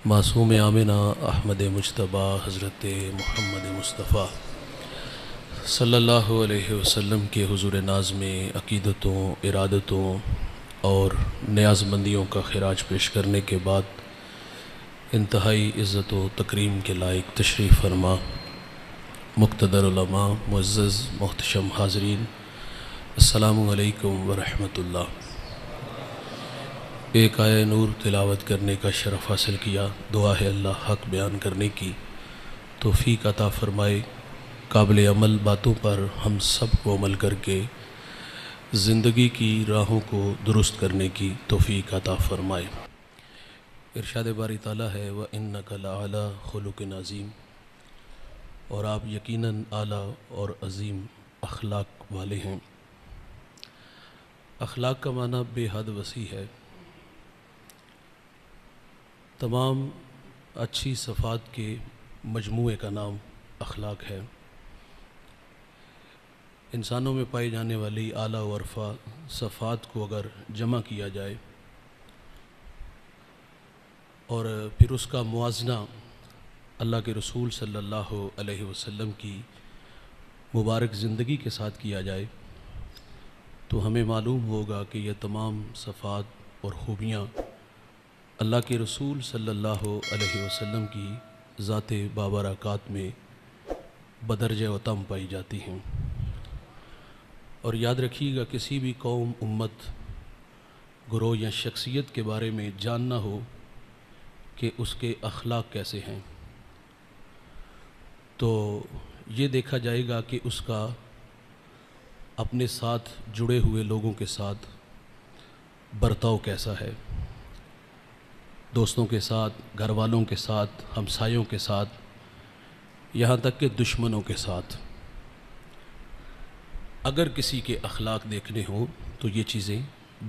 معصوم آمنہ احمد مجتبی حضرت محمد مصطفیٰ صلی اللہ علیہ وسلم کے حضور ناز میں عقیدتوں، ارادتوں اور نیاز مندیوں کا خراج پیش کرنے کے بعد انتہائی عزت و تکریم کے لائق تشریف فرما مقتدر علماء، معزز محتشم حاضرین، السلام علیکم ورحمۃ اللہ۔ ایک آیہ نور تلاوت کرنے کا شرف حاصل کیا، دعا ہے اللہ حق بیان کرنے کی توفیق عطا فرمائے، قابل عمل باتوں پر ہم سب کو عمل کر کے زندگی کی راہوں کو درست کرنے کی توفیق عطا فرمائے۔ ارشاد باری تعالیٰ ہے وَإِنَّكَ لَعَلَىٰ خُلُقٍ عَظِيمٍ، اور آپ یقیناً اعلیٰ اور عظیم اخلاق والے ہیں۔ اخلاق کا معنی بے حد وسیع ہے، تمام اچھی صفات کے مجموعے کا نام اخلاق ہے۔ انسانوں میں پائی جانے والی اعلیٰ و عرفہ صفات کو اگر جمع کیا جائے اور پھر اس کا موازنہ اللہ کے رسول صلی اللہ علیہ وسلم کی مبارک زندگی کے ساتھ کیا جائے تو ہمیں معلوم ہوگا کہ یہ تمام صفات اور خوبیاں اللہ کے رسول صلی اللہ علیہ وسلم کی ذات بابرکات میں بدرجہ اتم پائی جاتی ہیں۔ اور یاد رکھیے گا، کسی بھی قوم، امت، گروہ یا شخصیت کے بارے میں جاننا ہو کہ اس کے اخلاق کیسے ہیں تو یہ دیکھا جائے گا کہ اس کا اپنے ساتھ جڑے ہوئے لوگوں کے ساتھ برتاؤ کیسا ہے، دوستوں کے ساتھ، گھر والوں کے ساتھ، ہمسایوں کے ساتھ، یہاں تک کہ دشمنوں کے ساتھ۔ اگر کسی کے اخلاق دیکھنے ہوں تو یہ چیزیں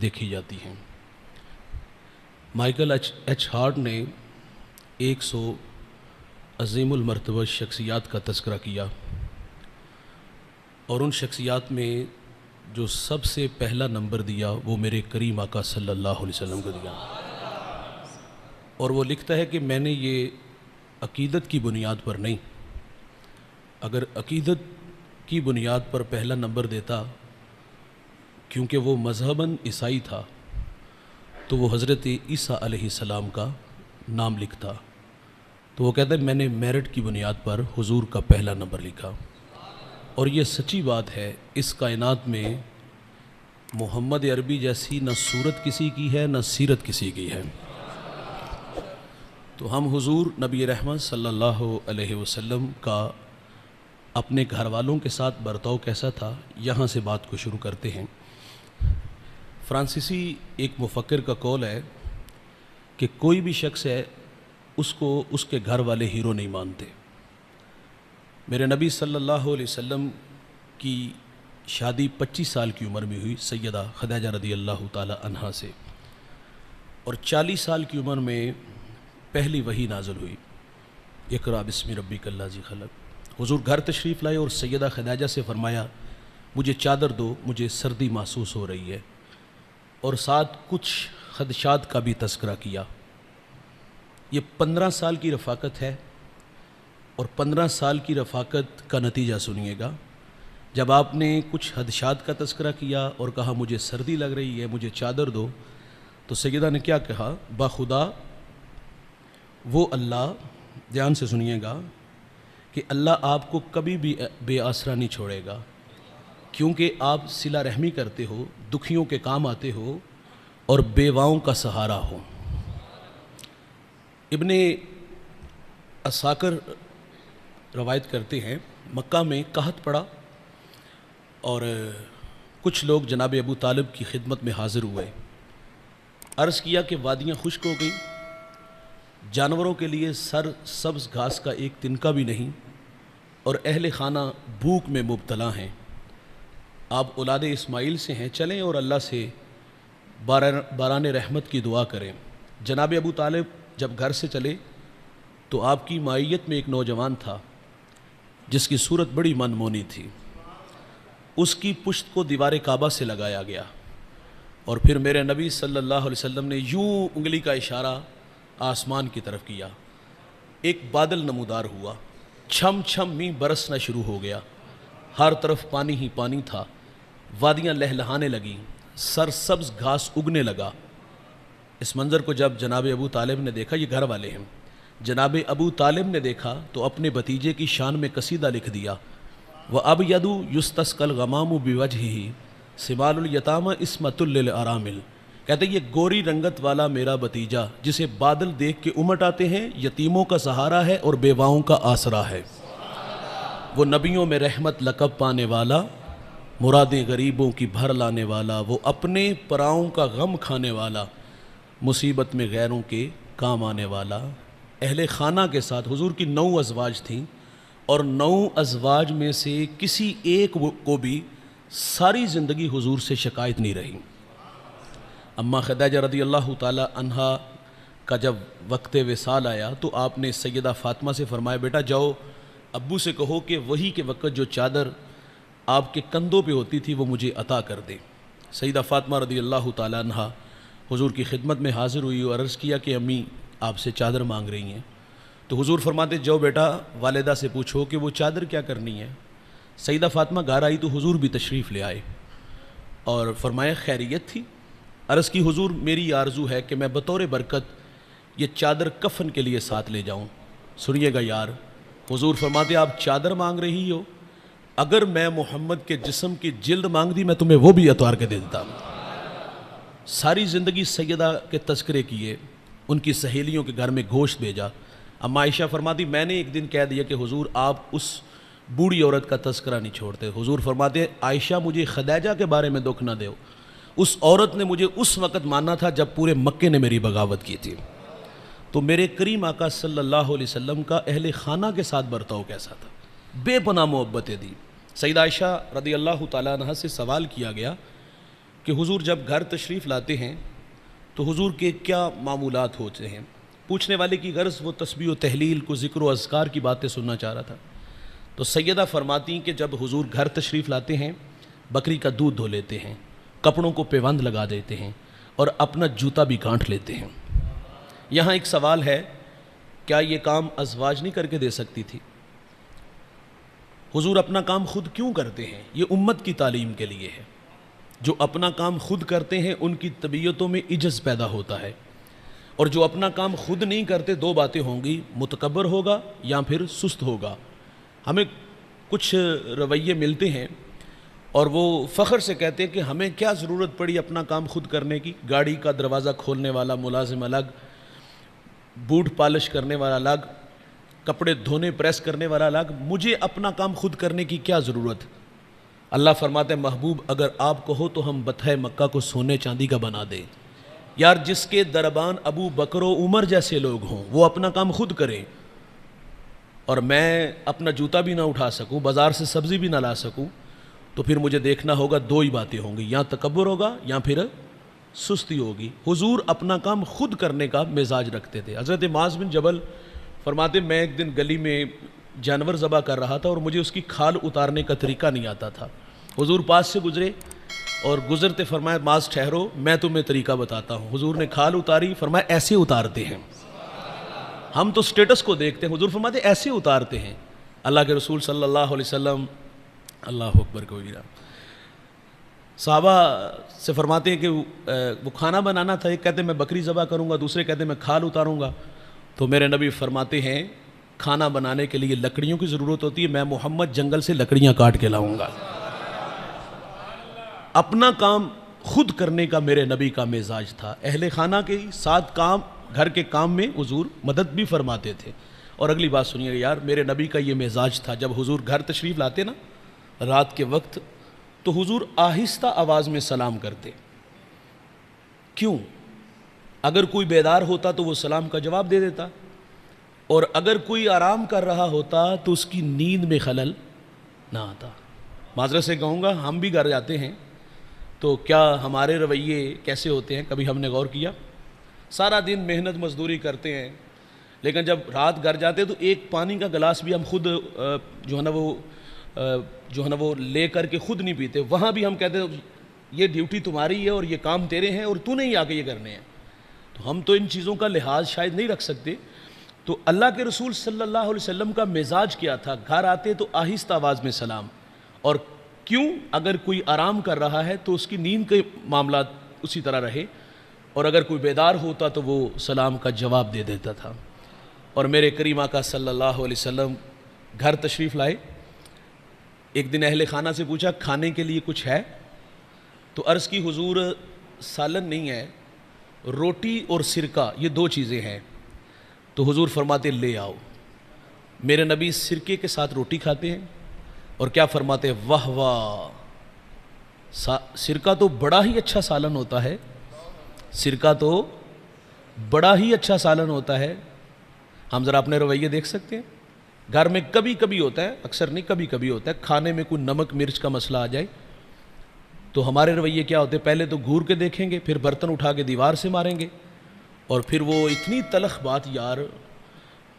دیکھی جاتی ہیں۔ مائیکل ایچ ہارٹ نے 100 عظیم المرتبہ شخصیات کا تذکرہ کیا، اور ان شخصیات میں جو سب سے پہلا نمبر دیا وہ میرے کریم آقا صلی اللہ علیہ وسلم کو دیا، اور وہ لکھتا ہے کہ میں نے یہ عقیدت کی بنیاد پر نہیں، اگر عقیدت کی بنیاد پر پہلا نمبر دیتا، کیونکہ وہ مذہباً عیسائی تھا، تو وہ حضرت عیسیٰ علیہ السلام کا نام لکھتا، تو وہ کہتا ہے میں نے میرٹ کی بنیاد پر حضور کا پہلا نمبر لکھا۔ اور یہ سچی بات ہے، اس کائنات میں محمد عربی جیسی نہ صورت کسی کی ہے نہ سیرت کسی کی ہے، تو ہم حضور نبی رحمت صلی اللہ علیہ وسلم کا اپنے گھر والوں کے ساتھ برتاؤ کیسا تھا، یہاں سے بات کو شروع کرتے ہیں۔ فرانسیسی ایک مفکر کا قول ہے کہ کوئی بھی شخص ہے، اس کو اس کے گھر والے ہیرو نہیں مانتے۔ میرے نبی صلی اللہ علیہ وسلم کی شادی 25 سال کی عمر میں ہوئی سیدہ خدیجہ رضی اللہ تعالی عنہا سے، اور 40 سال کی عمر میں پہلی وحی نازل ہوئی، اقرأ بسم ربک الذی خلق۔ حضور گھر تشریف لائے اور سیدہ خدیجہ سے فرمایا مجھے چادر دو، مجھے سردی محسوس ہو رہی ہے، اور ساتھ کچھ خدشات کا بھی تذکرہ کیا۔ یہ 15 سال کی رفاقت ہے، اور 15 سال کی رفاقت کا نتیجہ سنیے گا۔ جب آپ نے کچھ خدشات کا تذکرہ کیا اور کہا مجھے سردی لگ رہی ہے، مجھے چادر دو، تو سیدہ نے کیا کہا؟ باخدا وہ اللہ، دھیان سے سنیے گا، کہ اللہ آپ کو کبھی بھی بے آسرا نہیں چھوڑے گا، کیونکہ آپ صلہ رحمی کرتے ہو، دکھیوں کے کام آتے ہو، اور بیواؤں کا سہارا ہو۔ ابن عساکر روایت کرتے ہیں مکہ میں قحط پڑا، اور کچھ لوگ جناب ابو طالب کی خدمت میں حاضر ہوئے، عرض کیا کہ وادیاں خشک ہو گئیں، جانوروں کے لیے سر سبز گھاس کا ایک تنکا بھی نہیں، اور اہل خانہ بھوک میں مبتلا ہیں، آپ اولاد اسماعیل سے ہیں، چلیں اور اللہ سے باران رحمت کی دعا کریں۔ جناب ابو طالب جب گھر سے چلے تو آپ کی معیت میں ایک نوجوان تھا جس کی صورت بڑی منمونی تھی، اس کی پشت کو دیوار کعبہ سے لگایا گیا، اور پھر میرے نبی صلی اللہ علیہ وسلم نے یوں انگلی کا اشارہ آسمان کی طرف کیا، ایک بادل نمودار ہوا، چھم چھم می برسنا شروع ہو گیا، ہر طرف پانی ہی پانی تھا، وادیاں لہلہانے لگیں، سرسبز گھاس اگنے لگا۔ اس منظر کو جب جناب ابو طالب نے دیکھا، یہ گھر والے ہیں، جناب ابو طالب نے دیکھا تو اپنے بھتیجے کی شان میں قصیدہ لکھ دیا، وَأَبْيَضُ يُسْتَسْقَى الْغَمَامُ بِوَجْهِهِ سِمَالُ الْيَتَامَى عِصْمَةٌ لِلْأَرَامِلِ، کہتے ہیں یہ گوری رنگت والا میرا بھتیجا جسے بادل دیکھ کے امٹ آتے ہیں، یتیموں کا سہارا ہے اور بیواؤں کا آسرا ہے، وہ نبیوں میں رحمت لقب پانے والا، مرادیں غریبوں کی بھر لانے والا، وہ اپنے پراؤں کا غم کھانے والا، مصیبت میں غیروں کے کام آنے والا۔ اہل خانہ کے ساتھ حضور کی 9 ازواج تھیں، اور 9 ازواج میں سے کسی ایک کو بھی ساری زندگی حضور سے شکایت نہیں رہی۔ اماں خدیجہ رضی اللہ تعالی عنہا کا جب وقت وصال آیا تو آپ نے سیدہ فاطمہ سے فرمایا، بیٹا جاؤ ابو سے کہو کہ وہی کے وقت جو چادر آپ کے کندھوں پہ ہوتی تھی وہ مجھے عطا کر دے۔ سیدہ فاطمہ رضی اللہ تعالی عنہا حضور کی خدمت میں حاضر ہوئی اور عرض کیا کہ امی آپ سے چادر مانگ رہی ہیں، تو حضور فرماتے جاؤ بیٹا والدہ سے پوچھو کہ وہ چادر کیا کرنی ہے۔ سیدہ فاطمہ گھر آئی تو حضور بھی تشریف لے آئے اور فرمایا خیریت تھی؟ عرض کی حضور میری آرزو ہے کہ میں بطور برکت یہ چادر کفن کے لیے ساتھ لے جاؤں۔ سنیے گا یار، حضور فرماتے آپ چادر مانگ رہی ہو، اگر میں محمد کے جسم کی جلد مانگ دی میں تمہیں وہ بھی اتوار کے دے دیتا۔ ساری زندگی سیدہ کے تذکرے کیے، ان کی سہیلیوں کے گھر میں گوشت بھیجا۔ اما عائشہ فرماتی میں نے ایک دن کہہ دیا کہ حضور آپ اس بوڑھی عورت کا تذکرہ نہیں چھوڑتے۔ حضور فرماتے عائشہ مجھے خدیجہ کے بارے میں دکھ نہ دیو، اس عورت نے مجھے اس وقت ماننا تھا جب پورے مکے نے میری بغاوت کی تھی۔ تو میرے کریم آقا صلی اللہ علیہ وسلم کا اہل خانہ کے ساتھ برتاؤ کیسا تھا، بے پناہ محبتیں دی۔ سیدہ عائشہ رضی اللہ تعالیٰ عنہ سے سوال کیا گیا کہ حضور جب گھر تشریف لاتے ہیں تو حضور کے کیا معمولات ہوتے ہیں؟ پوچھنے والے کی غرض وہ تسبیح و تحلیل کو ذکر و اذکار کی باتیں سننا چاہ رہا تھا۔ تو سیدہ فرماتی ہیں کہ جب حضور گھر تشریف لاتے ہیں بکری کا دودھ دھو لیتے ہیں، کپڑوں کو پیوند لگا دیتے ہیں اور اپنا جوتا بھی گانٹھ لیتے ہیں۔ یہاں ایک سوال ہے، کیا یہ کام ازواج نہیں کر کے دے سکتی تھی؟ حضور اپنا کام خود کیوں کرتے ہیں؟ یہ امت کی تعلیم کے لیے ہے۔ جو اپنا کام خود کرتے ہیں ان کی طبیعتوں میں عجز پیدا ہوتا ہے، اور جو اپنا کام خود نہیں کرتے 2 باتیں ہوں گی، متکبر ہوگا یا پھر سست ہوگا۔ ہمیں کچھ رویے ملتے ہیں اور وہ فخر سے کہتے ہیں کہ ہمیں کیا ضرورت پڑی اپنا کام خود کرنے کی، گاڑی کا دروازہ کھولنے والا ملازم الگ، بوٹ پالش کرنے والا الگ، کپڑے دھونے پریس کرنے والا الگ، مجھے اپنا کام خود کرنے کی کیا ضرورت؟ اللہ فرماتے ہیں محبوب اگر آپ کہو تو ہم بتھے مکہ کو سونے چاندی کا بنا دیں۔ یار جس کے دربان ابو بکر و عمر جیسے لوگ ہوں وہ اپنا کام خود کریں، اور میں اپنا جوتا بھی نہ اٹھا سکوں، بازار سے سبزی بھی نہ لا سکوں، تو پھر مجھے دیکھنا ہوگا 2 ہی باتیں ہوں گی، یا تکبر ہوگا یا پھر سستی ہوگی۔ حضور اپنا کام خود کرنے کا مزاج رکھتے تھے۔ حضرت معاذ بن جبل فرماتے میں ایک دن گلی میں جانور ذبح کر رہا تھا اور مجھے اس کی کھال اتارنے کا طریقہ نہیں آتا تھا۔ حضور پاس سے گزرے اور گزرتے فرمایا معاذ ٹھہرو میں تمہیں طریقہ بتاتا ہوں۔ حضور نے کھال اتاری، فرمایا ایسے اتارتے ہیں۔ ہم تو سٹیٹس کو دیکھتے ہیں، حضور فرماتے ایسے اتارتے ہیں۔ اللہ کے رسول صلی اللہ علیہ وسلم، اللہ اکبر کبیرہ، صحابہ سے فرماتے ہیں کہ وہ کھانا بنانا تھا، ایک کہتے ہیں میں بکری ذبح کروں گا، دوسرے کہتے ہیں میں کھال اتاروں گا۔ تو میرے نبی فرماتے ہیں کھانا بنانے کے لیے لکڑیوں کی ضرورت ہوتی ہے، میں محمد جنگل سے لکڑیاں کاٹ کے لاؤں گا۔ اپنا کام خود کرنے کا میرے نبی کا مزاج تھا۔ اہل خانہ کے ساتھ کام، گھر کے کام میں حضور مدد بھی فرماتے تھے۔ اور اگلی بات سنیے یار، میرے نبی کا یہ مزاج تھا، جب حضور گھر تشریف لاتے نا رات کے وقت تو حضور آہستہ آواز میں سلام کرتے۔ کیوں؟ اگر کوئی بیدار ہوتا تو وہ سلام کا جواب دے دیتا، اور اگر کوئی آرام کر رہا ہوتا تو اس کی نیند میں خلل نہ آتا۔ معذرت سے کہوں گا ہم بھی گھر جاتے ہیں تو کیا ہمارے رویے کیسے ہوتے ہیں؟ کبھی ہم نے غور کیا؟ سارا دن محنت مزدوری کرتے ہیں، لیکن جب رات گھر جاتے تو ایک پانی کا گلاس بھی ہم خود جو ہے نا وہ لے کر کے خود نہیں پیتے۔ وہاں بھی ہم کہتے ہیں یہ ڈیوٹی تمہاری ہے اور یہ کام تیرے ہیں اور تو نہیں آ کے یہ کرنے ہیں۔ تو ہم تو ان چیزوں کا لحاظ شاید نہیں رکھ سکتے. تو اللہ کے رسول صلی اللہ علیہ وسلم کا مزاج کیا تھا؟ گھر آتے تو آہستہ آواز میں سلام. اور کیوں؟ اگر کوئی آرام کر رہا ہے تو اس کی نیند کے معاملات اسی طرح رہے، اور اگر کوئی بیدار ہوتا تو وہ سلام کا جواب دے دیتا تھا. اور میرے کریم آقا صلی اللہ علیہ وسلم گھر تشریف لائے. ایک دن اہل خانہ سے پوچھا کھانے کے لیے کچھ ہے؟ تو عرض کی حضور سالن نہیں ہے، روٹی اور سرکہ یہ دو چیزیں ہیں. تو حضور فرماتے لے آؤ. میرے نبی سرکے کے ساتھ روٹی کھاتے ہیں اور کیا فرماتے واہ واہ، سرکہ تو بڑا ہی اچھا سالن ہوتا ہے، سرکہ تو بڑا ہی اچھا سالن ہوتا ہے. ہم ذرا اپنے رویے دیکھ سکتے ہیں. گھر میں کبھی کبھی ہوتا ہے، اکثر نہیں کبھی کبھی ہوتا ہے، کھانے میں کوئی نمک مرچ کا مسئلہ آ جائے تو ہمارے رویے کیا ہوتے ہیں؟ پہلے تو گھور کے دیکھیں گے، پھر برتن اٹھا کے دیوار سے ماریں گے، اور پھر وہ اتنی تلخ بات یار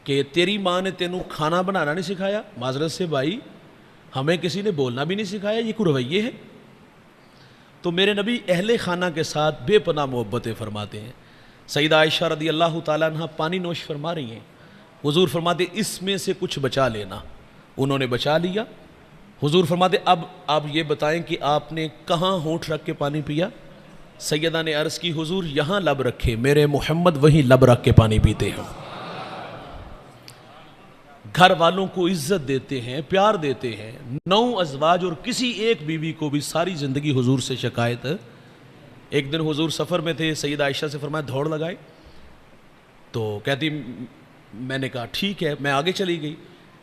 کہ تیری ماں نے تینوں کھانا بنانا نہیں سکھایا. معذرت سے بھائی، ہمیں کسی نے بولنا بھی نہیں سکھایا، یہ کوئی رویے ہے؟ تو میرے نبی اہل خانہ کے ساتھ بے پناہ محبتیں فرماتے ہیں. سیدہ عائشہ رضی اللہ تعالیٰ عنہ پانی نوش فرما رہی ہیں. حضور فرماتے اس میں سے کچھ بچا لینا. انہوں نے بچا لیا. حضور فرماتے اب آپ یہ بتائیں کہ آپ نے کہاں ہونٹ رکھ کے پانی پیا؟ سیدہ نے عرض کی حضور یہاں لب رکھے، میرے محمد وہیں لب رکھ کے پانی پیتے ہیں. گھر والوں کو عزت دیتے ہیں، پیار دیتے ہیں. 9 ازواج اور کسی ایک بیوی کو بھی ساری زندگی حضور سے شکایت. ایک دن حضور سفر میں تھے، سیدہ عائشہ سے فرمایا دوڑ لگائے. تو کہتی میں نے کہا ٹھیک ہے، میں آگے چلی گئی.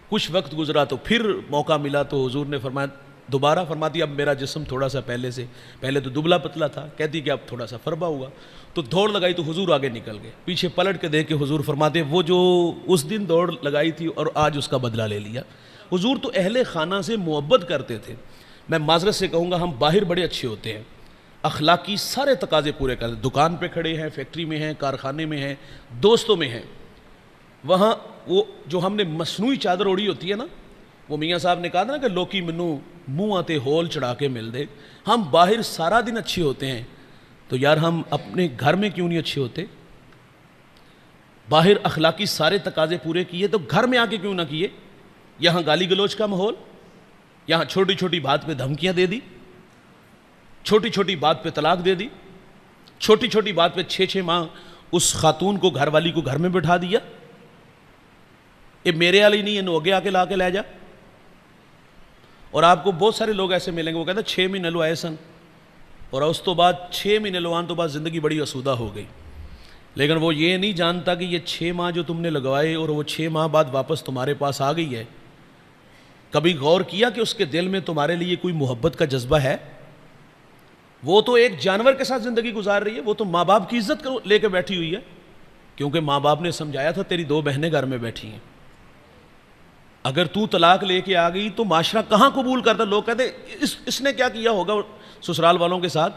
کچھ وقت گزرا تو پھر موقع ملا تو حضور نے فرمایا دوبارہ. فرماتی اب میرا جسم تھوڑا سا پہلے تو دبلا پتلا تھا، کہتی کہ اب تھوڑا سا فربا ہوا. تو دوڑ لگائی تو حضور آگے نکل گئے. پیچھے پلٹ کے دیکھ کے حضور فرماتے وہ جو اس دن دوڑ لگائی تھی اور آج اس کا بدلہ لے لیا. حضور تو اہل خانہ سے محبت کرتے تھے. میں معذرت سے کہوں گا ہم باہر بڑے اچھے ہوتے ہیں، اخلاقی سارے تقاضے پورے کرتے ہیں، دکان پہ کھڑے ہیں، فیکٹری میں ہیں، کارخانے میں ہیں، دوستوں میں ہیں. وہاں وہ جو ہم نے مصنوعی چادر اوڑھی ہوتی ہے نا، وہ میاں صاحب نے کہا تھا نا کہ لوکی منو منہ آتے ہول چڑھا کے مل دے. ہم باہر سارا دن اچھے ہوتے ہیں تو یار ہم اپنے گھر میں کیوں نہیں اچھے ہوتے؟ باہر اخلاقی سارے تقاضے پورے کیے تو گھر میں آ کے کیوں نہ کیے؟ یہاں گالی گلوچ کا ماحول، یہاں چھوٹی چھوٹی بات پہ دھمکیاں دے دی، چھوٹی چھوٹی بات پہ طلاق دے دی، چھوٹی چھوٹی بات پہ 6 ماہ اس خاتون کو، گھر والی کو گھر میں بٹھا دیا. یہ میرے والی نہیں ہے، نوگے آ کے لا کے لے جا. اور آپ کو بہت سارے لوگ ایسے ملیں گے وہ کہتے ہیں 6 مہینے لو آئے سن اور اس تو بعد 6 مہینے لوان تو بعد زندگی بڑی اسودہ ہو گئی. لیکن وہ یہ نہیں جانتا کہ یہ 6 ماہ جو تم نے لگوائے اور وہ 6 ماہ بعد واپس تمہارے پاس آ گئی ہے. کبھی غور کیا کہ اس کے دل میں تمہارے لیے کوئی محبت کا جذبہ ہے؟ وہ تو ایک جانور کے ساتھ زندگی گزار رہی ہے. وہ تو ماں باپ کی عزت لے کے بیٹھی ہوئی ہے، کیونکہ ماں باپ نے سمجھایا تھا تیری 2 بہنیں گھر میں بیٹھی ہیں. اگر تو طلاق لے کے آ گئی تو معاشرہ کہاں قبول کرتا؟ لوگ کہتے اس نے کیا کیا ہوگا سسرال والوں کے ساتھ.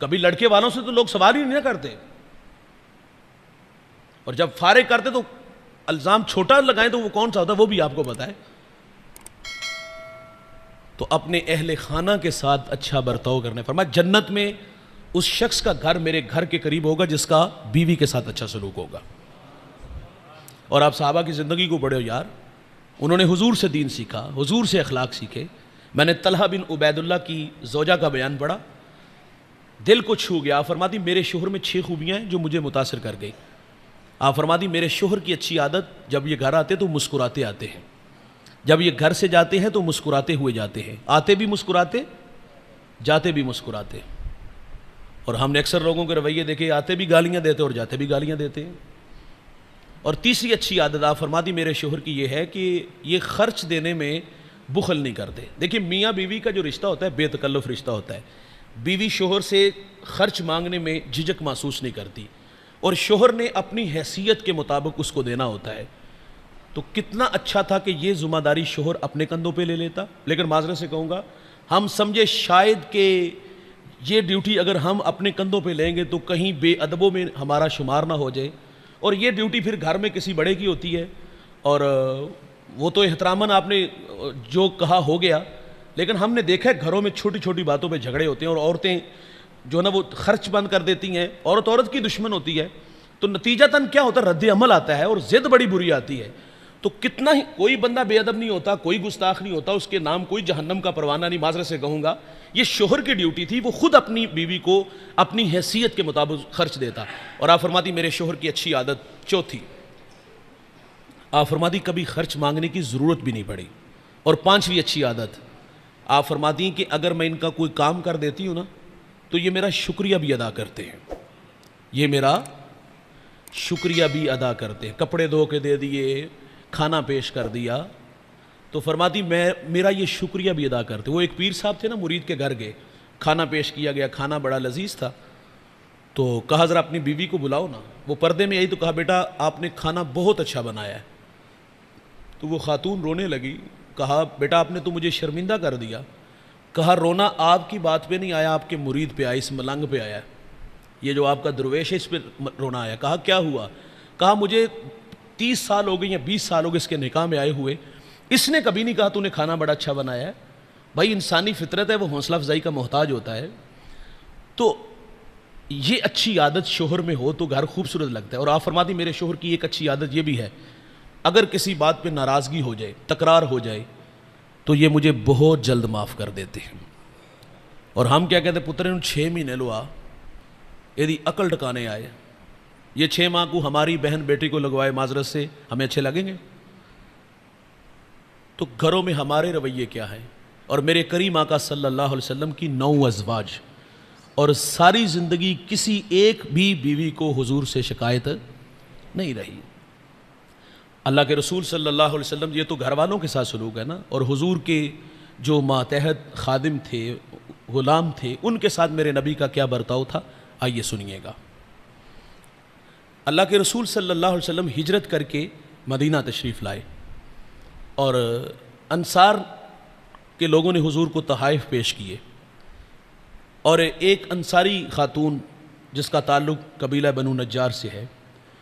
کبھی لڑکے والوں سے تو لوگ سوال ہی نہیں کرتے، اور جب فارغ کرتے تو الزام چھوٹا لگائیں تو وہ کون سا ہوتا ہے وہ بھی آپ کو پتا ہے. تو اپنے اہل خانہ کے ساتھ اچھا برتاؤ کرنے. فرمایا جنت میں اس شخص کا گھر میرے گھر کے قریب ہوگا جس کا بیوی کے ساتھ اچھا سلوک ہوگا. اور آپ صحابہ کی زندگی کو پڑھو یار، انہوں نے حضور سے دین سیکھا، حضور سے اخلاق سیکھے. میں نے طلحہ بن عبید اللہ کی زوجہ کا بیان پڑھا، دل کو چھو گیا. فرماتی میرے شوہر میں 6 خوبیاں ہیں جو مجھے متاثر کر گئی. آپ فرماتی میرے شوہر کی اچھی عادت، جب یہ گھر آتے تو مسکراتے آتے ہیں، جب یہ گھر سے جاتے ہیں تو مسکراتے ہوئے جاتے ہیں، آتے بھی مسکراتے جاتے بھی مسکراتے. اور ہم نے اکثر لوگوں کے رویے دیکھے، آتے بھی گالیاں دیتے اور جاتے بھی گالیاں دیتے ہیں. اور تیسری اچھی عادت آپ فرماتی میرے شوہر کی یہ ہے کہ یہ خرچ دینے میں بخل نہیں کرتے. دیکھیں میاں بیوی کا جو رشتہ ہوتا ہے بے تکلف رشتہ ہوتا ہے. بیوی شوہر سے خرچ مانگنے میں جھجک محسوس نہیں کرتی، اور شوہر نے اپنی حیثیت کے مطابق اس کو دینا ہوتا ہے. تو کتنا اچھا تھا کہ یہ ذمہ داری شوہر اپنے کندھوں پہ لے لیتا. لیکن معذرت سے کہوں گا ہم سمجھے شاید کہ یہ ڈیوٹی اگر ہم اپنے کندھوں پہ لیں گے تو کہیں بے ادبوں میں ہمارا شمار نہ ہو جائے، اور یہ ڈیوٹی پھر گھر میں کسی بڑے کی ہوتی ہے. اور وہ تو احتراماً آپ نے جو کہا ہو گیا، لیکن ہم نے دیکھا ہے گھروں میں چھوٹی چھوٹی باتوں پہ جھگڑے ہوتے ہیں اور عورتیں جو ہے نا وہ خرچ بند کر دیتی ہیں، عورت کی دشمن ہوتی ہے، تو نتیجتاً کیا ہوتا ہے، رد عمل آتا ہے اور ضد بڑی بری آتی ہے. تو کتنا ہی کوئی بندہ بے ادب نہیں ہوتا، کوئی گستاخ نہیں ہوتا، اس کے نام کوئی جہنم کا پروانہ نہیں. معذرت سے کہوں گا، یہ شوہر کی ڈیوٹی تھی، وہ خود اپنی بیوی کو اپنی حیثیت کے مطابق خرچ دیتا. اور آپ فرماتی میرے شوہر کی اچھی عادت چوتھی، آپ فرماتی کبھی خرچ مانگنے کی ضرورت بھی نہیں پڑی. اور پانچویں اچھی عادت، آپ فرماتی ہیں کہ اگر میں ان کا کوئی کام کر دیتی ہوں نا تو یہ میرا شکریہ بھی ادا کرتے ہیں، یہ میرا شکریہ بھی ادا کرتے ہیں. کپڑے دھو کے دے دیے، کھانا پیش کر دیا، تو فرماتی میرا یہ شکریہ بھی ادا کرتے. وہ ایک پیر صاحب تھے نا، مرید کے گھر گئے، کھانا پیش کیا گیا، کھانا بڑا لذیذ تھا. تو کہا ذرا اپنی بیوی کو بلاؤ نا. وہ پردے میں آئی تو کہا بیٹا آپ نے کھانا بہت اچھا بنایا ہے. تو وہ خاتون رونے لگی. کہا بیٹا آپ نے تو مجھے شرمندہ کر دیا. کہا رونا آپ کی بات پہ نہیں آیا، آپ کے مرید پہ آیا، اس ملنگ پہ آیا، یہ جو آپ کا درویش ہے اس پہ رونا آیا. کہا کیا ہوا؟ کہا مجھے 30 سال ہو گئے یا 20 سال ہو گئے اس کے نکاح میں آئے ہوئے، اس نے کبھی نہیں کہا تو نے کھانا بڑا اچھا بنایا ہے. بھائی انسانی فطرت ہے، وہ حوصلہ افزائی کا محتاج ہوتا ہے. تو یہ اچھی عادت شوہر میں ہو تو گھر خوبصورت لگتا ہے. اور آپ فرماتی میرے شوہر کی ایک اچھی عادت یہ بھی ہے، اگر کسی بات پہ ناراضگی ہو جائے، تکرار ہو جائے، تو یہ مجھے بہت جلد معاف کر دیتے ہیں. اور ہم کیا کہتے ہیں، پتر 6 مہینے لو آ یہ عقل ٹکانے آئے. یہ 6 ماہ کو ہماری بہن بیٹی کو لگوائے، معذرت سے ہمیں اچھے لگیں گے؟ تو گھروں میں ہمارے رویے کیا ہیں؟ اور میرے کریم آقا صلی اللہ علیہ وسلم کی 9 ازواج، اور ساری زندگی کسی ایک بھی بیوی کو حضور سے شکایت نہیں رہی. اللہ کے رسول صلی اللہ علیہ وسلم، یہ تو گھر والوں کے ساتھ سلوک ہے نا. اور حضور کے جو ماتحت خادم تھے، غلام تھے، ان کے ساتھ میرے نبی کا کیا برتاؤ تھا، آئیے سنیے گا. اللہ کے رسول صلی اللہ علیہ وسلم ہجرت کر کے مدینہ تشریف لائے، اور انصار کے لوگوں نے حضور کو تحائف پیش کیے. اور ایک انصاری خاتون جس کا تعلق قبیلہ بنو نجار سے ہے،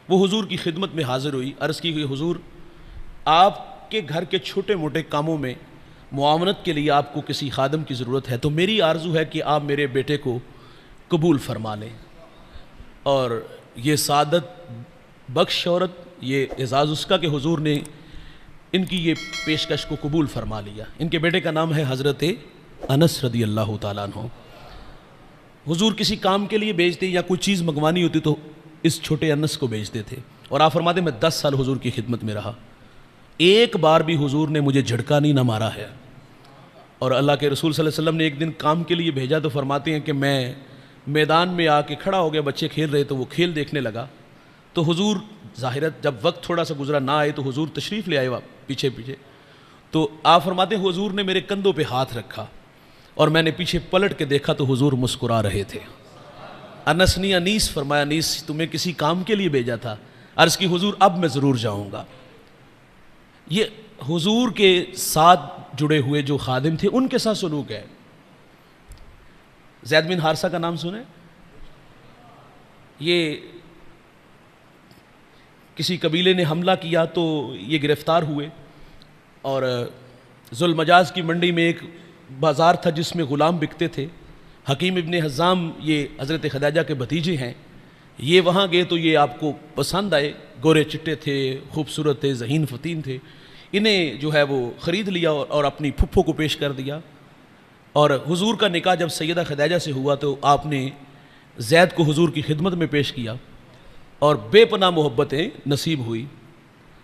وہ حضور کی خدمت میں حاضر ہوئی. عرض کی کہ حضور آپ کے گھر کے چھوٹے موٹے کاموں میں معاونت کے لیے آپ کو کسی خادم کی ضرورت ہے، تو میری آرزو ہے کہ آپ میرے بیٹے کو قبول فرما لیں. اور یہ سعادت بخش عورت، یہ اعزاز اس کا کہ حضور نے ان کی یہ پیشکش کو قبول فرما لیا. ان کے بیٹے کا نام ہے حضرت انس رضی اللہ تعالیٰ عنہ. حضور کسی کام کے لیے بھیجتے یا کوئی چیز منگوانی ہوتی تو اس چھوٹے انس کو بھیجتے تھے. اور آپ فرماتے میں 10 سال حضور کی خدمت میں رہا، ایک بار بھی حضور نے مجھے جھڑکا نہیں، نہ مارا ہے. اور اللہ کے رسول صلی اللہ علیہ وسلم نے ایک دن کام کے لیے بھیجا تو فرماتے ہیں کہ میں میدان میں آ کے کھڑا ہو گیا، بچے کھیل رہے تو وہ کھیل دیکھنے لگا. تو حضور ظاہرت جب وقت تھوڑا سا گزرا نہ آئے تو حضور تشریف لے آئے پیچھے پیچھے. تو آپ فرماتے ہیں حضور نے میرے کندھوں پہ ہاتھ رکھا اور میں نے پیچھے پلٹ کے دیکھا تو حضور مسکرا رہے تھے. انس نے انیس فرمایا، انیس تمہیں کسی کام کے لیے بھیجا تھا؟ عرض کی حضور اب میں ضرور جاؤں گا. یہ حضور کے ساتھ جڑے ہوئے جو خادم تھے ان کے ساتھ سلوک ہے. زید بن حارثہ کا نام سنیں؟ یہ کسی قبیلے نے حملہ کیا تو یہ گرفتار ہوئے، اور ذوالمجاز کی منڈی میں ایک بازار تھا جس میں غلام بکتے تھے. حکیم ابن حزام یہ حضرت خدیجہ کے بھتیجے ہیں، یہ وہاں گئے تو یہ آپ کو پسند آئے، گورے چٹے تھے، خوبصورت تھے، ذہین فتین تھے. انہیں جو ہے وہ خرید لیا اور اپنی پھپھو کو پیش کر دیا. اور حضور کا نکاح جب سیدہ خدیجہ سے ہوا تو آپ نے زید کو حضور کی خدمت میں پیش کیا اور بے پناہ محبتیں نصیب ہوئی.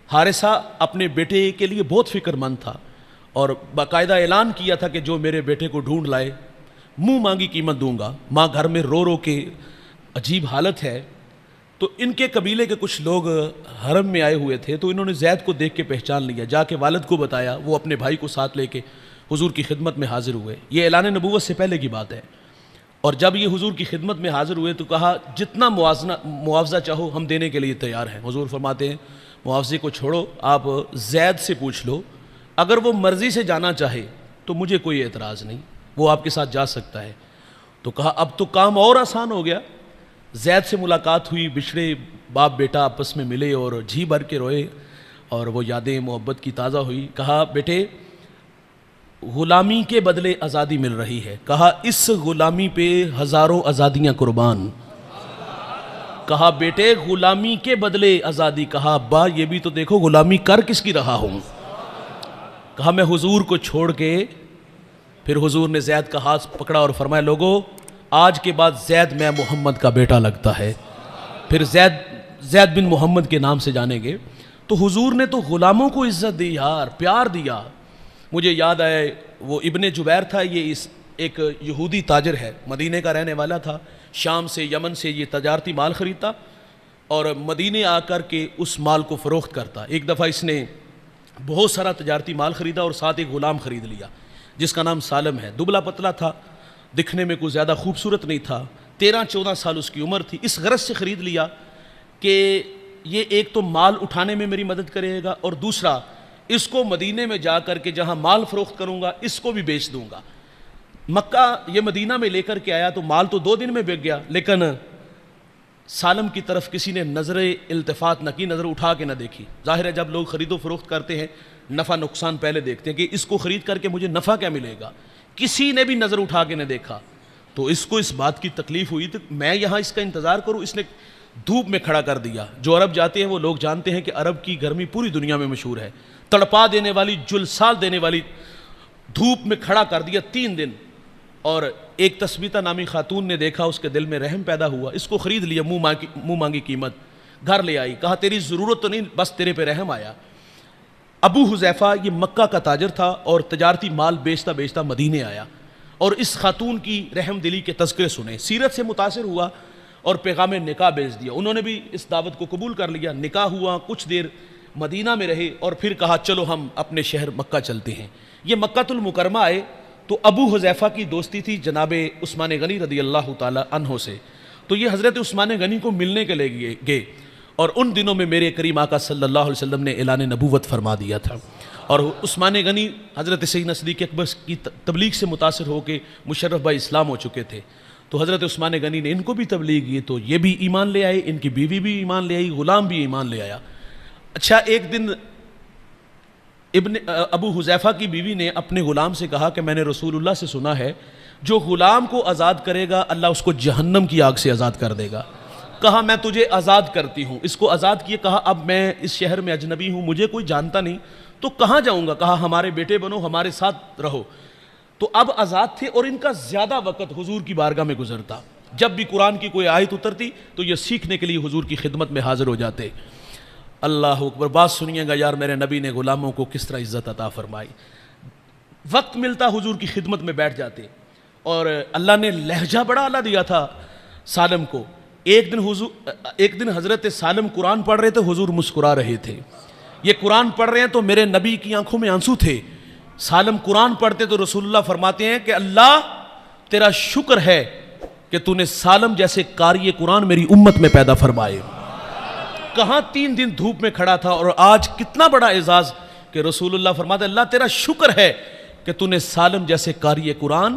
حارثہ اپنے بیٹے کے لیے بہت فکر مند تھا اور باقاعدہ اعلان کیا تھا کہ جو میرے بیٹے کو ڈھونڈ لائے منہ مانگی قیمت دوں گا. ماں گھر میں رو رو کے عجیب حالت ہے. تو ان کے قبیلے کے کچھ لوگ حرم میں آئے ہوئے تھے تو انہوں نے زید کو دیکھ کے پہچان لیا، جا کے والد کو بتایا، وہ اپنے بھائی کو ساتھ لے کے حضور کی خدمت میں حاضر ہوئے. یہ اعلان نبوت سے پہلے کی بات ہے. اور جب یہ حضور کی خدمت میں حاضر ہوئے تو کہا جتنا معاوضہ چاہو ہم دینے کے لیے تیار ہیں. حضور فرماتے ہیں معاوضے کو چھوڑو، آپ زید سے پوچھ لو، اگر وہ مرضی سے جانا چاہے تو مجھے کوئی اعتراض نہیں، وہ آپ کے ساتھ جا سکتا ہے. تو کہا اب تو کام اور آسان ہو گیا. زید سے ملاقات ہوئی، بچھڑے باپ بیٹا آپس میں ملے اور جی بھر کے روئے اور وہ یادیں محبت کی تازہ ہوئی. کہا بیٹے غلامی کے بدلے آزادی مل رہی ہے، کہا اس غلامی پہ ہزاروں آزادیاں قربان، کہا بیٹے غلامی کے بدلے آزادی، کہا ابا یہ بھی تو دیکھو غلامی کر کس کی رہا ہوں، کہا میں حضور کو چھوڑ کے، پھر حضور نے زید کا ہاتھ پکڑا اور فرمایا لوگو آج کے بعد زید میں محمد کا بیٹا لگتا ہے، پھر زید بن محمد کے نام سے جانے گے۔ تو حضور نے تو غلاموں کو عزت دی یار، پیار دیا۔ مجھے یاد آئے وہ ابن جبیر تھا، یہ ایک یہودی تاجر ہے، مدینے کا رہنے والا تھا، شام سے یمن سے یہ تجارتی مال خریدتا اور مدینے آ کر کے اس مال کو فروخت کرتا۔ ایک دفعہ اس نے بہت سارا تجارتی مال خریدا اور ساتھ ایک غلام خرید لیا جس کا نام سالم ہے، دبلا پتلا تھا، دکھنے میں کوئی زیادہ خوبصورت نہیں تھا، 13-14 سال اس کی عمر تھی۔ اس غرض سے خرید لیا کہ یہ ایک تو مال اٹھانے میں میری مدد کرے گا اور دوسرا اس کو مدینے میں جا کر کے جہاں مال فروخت کروں گا اس کو بھی بیچ دوں گا۔ مکہ یہ مدینہ میں لے کر کے آیا تو مال تو 2 دن میں بک گیا، لیکن سالم کی طرف کسی نے نظر التفات نہ کی، نظر اٹھا کے نہ دیکھی۔ ظاہر ہے جب لوگ خرید و فروخت کرتے ہیں نفع نقصان پہلے دیکھتے ہیں کہ اس کو خرید کر کے مجھے نفع کیا ملے گا، کسی نے بھی نظر اٹھا کے نہ دیکھا۔ تو اس کو اس بات کی تکلیف ہوئی تو میں یہاں اس کا انتظار کروں، اس نے دھوپ میں کھڑا کر دیا۔ جو عرب جاتے ہیں وہ لوگ جانتے ہیں کہ عرب کی گرمی پوری دنیا میں مشہور ہے، تڑپا دینے والی، جلسال دینے والی، دھوپ میں کھڑا کر دیا 3 دن۔ اور ایک تثبیتہ نامی خاتون نے دیکھا، اس کے دل میں رحم پیدا ہوا، اس کو خرید لیا، منہ مانگی قیمت، گھر لے آئی، کہا تیری ضرورت تو نہیں، بس تیرے پہ رحم آیا۔ ابو حذیفہ یہ مکہ کا تاجر تھا اور تجارتی مال بیچتا بیچتا مدینے آیا اور اس خاتون کی رحم دلی کے تذکرے سنے، سیرت سے متاثر ہوا اور پیغام نکاح بھیج دیا۔ انہوں نے بھی اس دعوت کو قبول کر لیا، نکاح ہوا، کچھ دیر مدینہ میں رہے اور پھر کہا چلو ہم اپنے شہر مکہ چلتے ہیں۔ یہ مکہ المکرمہ آئے تو ابو حذیفہ کی دوستی تھی جناب عثمان غنی رضی اللہ تعالی عنہ سے، تو یہ حضرت عثمان غنی کو ملنے کے لیے گئے اور ان دنوں میں میرے کریم آقا صلی اللہ علیہ وسلم نے اعلان نبوت فرما دیا تھا اور عثمان غنی حضرت سیدنا صدیق اکبر کی تبلیغ سے متاثر ہو کے مشرف بھائی اسلام ہو چکے تھے، تو حضرت عثمان غنی نے ان کو بھی تبلیغ کی تو یہ بھی ایمان لے آئے، ان کی بیوی بھی ایمان لے آئی، غلام بھی ایمان لے آیا۔ اچھا ایک دن ابو حذیفہ کی بیوی نے اپنے غلام سے کہا کہ میں نے رسول اللہ سے سنا ہے جو غلام کو آزاد کرے گا اللہ اس کو جہنم کی آگ سے آزاد کر دے گا۔ کہا میں تجھے آزاد کرتی ہوں، اس کو آزاد کیے، کہا اب میں اس شہر میں اجنبی ہوں، مجھے کوئی جانتا نہیں تو کہاں جاؤں گا، کہا ہمارے بیٹے بنو، ہمارے ساتھ رہو۔ تو اب آزاد تھے اور ان کا زیادہ وقت حضور کی بارگاہ میں گزرتا، جب بھی قرآن کی کوئی آیت اترتی تو یہ سیکھنے کے لیے حضور کی خدمت میں حاضر ہو جاتے۔ اللہ اکبر، بات سنیے گا یار میرے نبی نے غلاموں کو کس طرح عزت عطا فرمائی۔ وقت ملتا حضور کی خدمت میں بیٹھ جاتے اور اللہ نے لہجہ بڑا اعلیٰ دیا تھا سالم کو۔ ایک دن حضرت سالم قرآن پڑھ رہے تھے، حضور مسکرا رہے تھے۔ یہ قرآن پڑھ رہے ہیں تو میرے نبی کی آنکھوں میں آنسو تھے۔ سالم قرآن پڑھتے تو رسول اللہ فرماتے ہیں کہ اللہ تیرا شکر ہے کہ تو نے سالم جیسے قاری قرآن میری امت میں پیدا فرمائے۔ کہاں 3 دن دھوپ میں کھڑا تھا اور آج کتنا بڑا اعزاز کہ رسول اللہ فرماتے ہیں اللہ تیرا شکر ہے کہ تو نے سالم جیسے قاری قرآن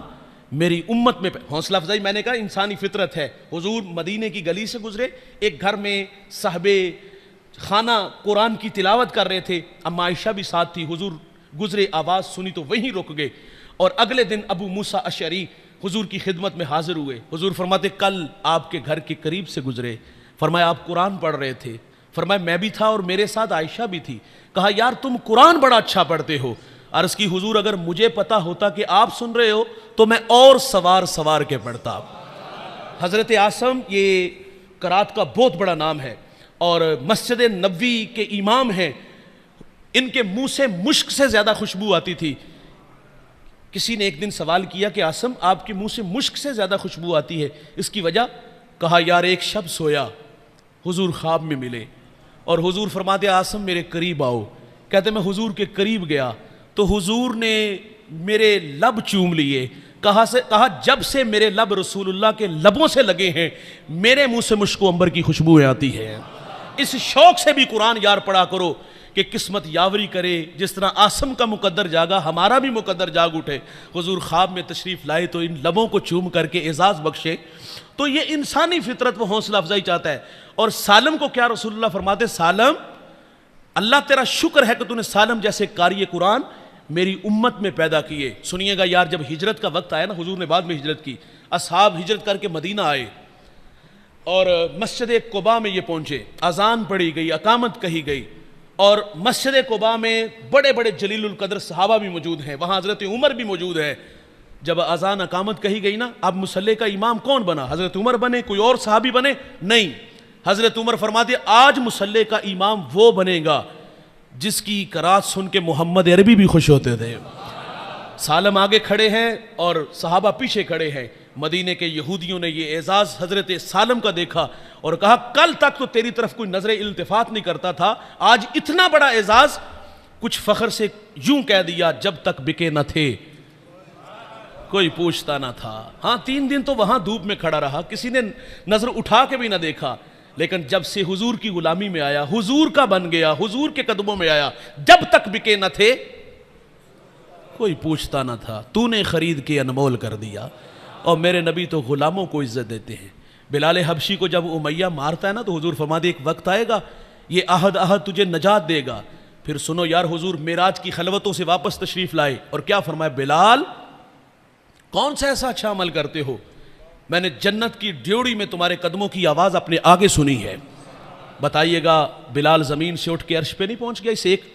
میری امت میں۔ حوصلہ افزائی میں نے کہا انسانی فطرت ہے۔ حضور مدینے کی گلی سے گزرے، ایک گھر میں صاحبے خانہ قرآن کی تلاوت کر رہے تھے، اما عائشہ بھی ساتھ تھی، حضور گزرے، آواز سنی تو وہیں رک گئے اور اگلے دن ابو موسیٰ اشعری حضور کی خدمت میں حاضر ہوئے۔ حضور فرماتے کل آپ کے گھر کے قریب سے گزرے، فرمایا آپ قرآن پڑھ رہے تھے، فرمایا میں بھی تھا اور میرے ساتھ عائشہ بھی تھی۔ کہا یار تم قرآن بڑا اچھا پڑھتے ہو۔ عرض کی حضور اگر مجھے پتا ہوتا کہ آپ سن رہے ہو تو میں اور سوار کے پڑھتا۔ حضرت عاصم یہ قرات کا بہت بڑا نام ہے اور مسجد نبوی کے امام ہیں، ان کے منہ سے مشک سے زیادہ خوشبو آتی تھی۔ کسی نے ایک دن سوال کیا کہ عاصم آپ کے منہ سے مشک سے زیادہ خوشبو آتی ہے، اس کی وجہ؟ کہا یار ایک شب سویا، حضور خواب میں ملے اور حضور فرماتے عاصم میرے قریب آؤ۔ کہتے میں حضور کے قریب گیا تو حضور نے میرے لب چوم لیے۔ کہا جب سے میرے لب رسول اللہ کے لبوں سے لگے ہیں میرے منہ سے مشک و عنبر کی خوشبوئیں آتی ہیں۔ اس شوق سے بھی قرآن یار پڑھا کرو کہ قسمت یاوری کرے، جس طرح عاصم کا مقدر جاگا ہمارا بھی مقدر جاگ اٹھے۔ حضور خواب میں تشریف لائے تو ان لبوں کو چوم کر کے اعزاز بخشے۔ تو یہ انسانی فطرت وہ حوصلہ افزائی چاہتا ہے۔ اور سالم کو کیا رسول اللہ فرماتے، سالم اللہ تیرا شکر ہے کہ تو نے سالم جیسے قاری قرآن میری امت میں پیدا کیے. سنیے گا یار، جب ہجرت کا وقت آیا نا، حضور نے بعد میں ہجرت کی، اصحاب ہجرت کر کے مدینہ آئے اور مسجد قباء میں یہ پہنچے، اذان پڑھی گئی، اقامت کہی گئی، اور مسجد قباء میں بڑے بڑے جلیل القدر صحابہ بھی موجود ہیں، وہاں حضرت عمر بھی موجود ہے. جب اذان اقامت کہی گئی نا، اب مصلی کا امام کون بنا؟ حضرت عمر بنے؟ کوئی اور صحابی بنے؟ نہیں. حضرت عمر فرماتے آج مصلی کا امام وہ بنے گا جس کی قرات سن کے محمد عربی بھی خوش ہوتے تھے. سالم آگے کھڑے ہیں اور صحابہ پیچھے کھڑے ہیں. مدینے کے یہودیوں نے یہ اعزاز حضرت سالم کا دیکھا اور کہا کل تک تو تیری طرف کوئی نظر التفات نہیں کرتا تھا، آج اتنا بڑا اعزاز. کچھ فخر سے یوں کہہ دیا جب تک بکے نہ تھے کوئی پوچھتا نہ تھا. ہاں 3 دن تو وہاں دھوپ میں کھڑا رہا، کسی نے نظر اٹھا کے بھی نہ دیکھا، لیکن جب سے حضور کی غلامی میں آیا، حضور کا بن گیا، حضور کے قدموں میں آیا، جب تک بکے نہ تھے کوئی پوچھتا نہ تھا، تو نے خرید کے انمول کر دیا. اور میرے نبی تو غلاموں کو عزت دیتے ہیں. بلال حبشی کو جب امیہ مارتا ہے نا، تو حضور فرماتے ایک وقت آئے گا یہ عہد تجھے نجات دے گا. پھر سنو یار، حضور معراج کی خلوتوں سے واپس تشریف لائے اور کیا فرمایا؟ بلال کون سا ایسا اچھا عمل کرتے ہو، میں نے جنت کی ڈیوڑی میں تمہارے قدموں کی آواز اپنے آگے سنی ہے. بتائیے گا بلال زمین سے اٹھ کے عرش پہ نہیں پہنچ گیا؟ اس ایک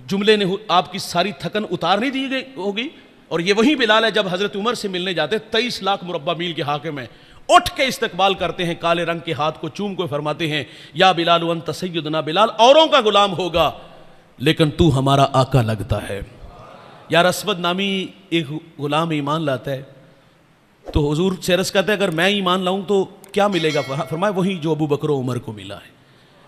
جملے نے آپ کی ساری تھکن اتار نہیں دی گئی ہوگی. اور یہ وہی بلال ہے جب حضرت عمر سے ملنے جاتے 23 لاکھ مربع میل کے حاکم ہیں، اٹھ کے استقبال کرتے ہیں، کالے رنگ کے ہاتھ کو چوم کو فرماتے ہیں یا بلال انت سیدنا، بلال اوروں کا غلام ہوگا لیکن تو ہمارا آقا لگتا ہے. یار اسود نامی ایک غلام ایمان لاتا ہے تو حضور سے عرض کرتے ہیں اگر میں ایمان لاؤں تو کیا ملے گا؟ فرمایا وہی جو ابو بکر و عمر کو ملا ہے.